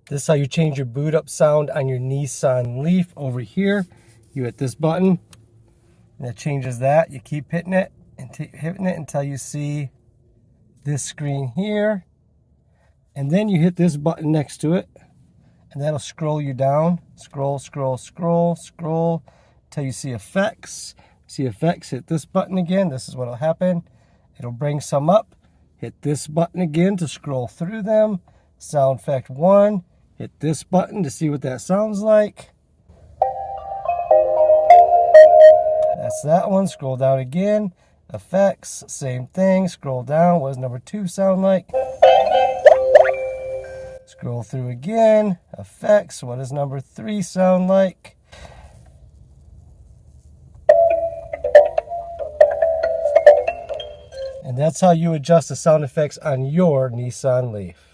This is how you change your boot up sound on your Nissan Leaf. Over here, you hit this button, and it changes that. You keep hitting it and hitting it until you see this screen here. And then you hit this button next to it, and that'll scroll you down. Scroll, scroll, scroll, scroll, until you see effects. See effects, hit this button again. This is what'll happen. It'll bring some up. Hit this button again to scroll through them. Sound effect 1. Hit this button to see what that sounds like. That's that one. Scroll down again. Effects, same thing. Scroll down. What does number 2 sound like? Scroll through again. Effects, what does number 3 sound like? And that's how you adjust the sound effects on your Nissan Leaf.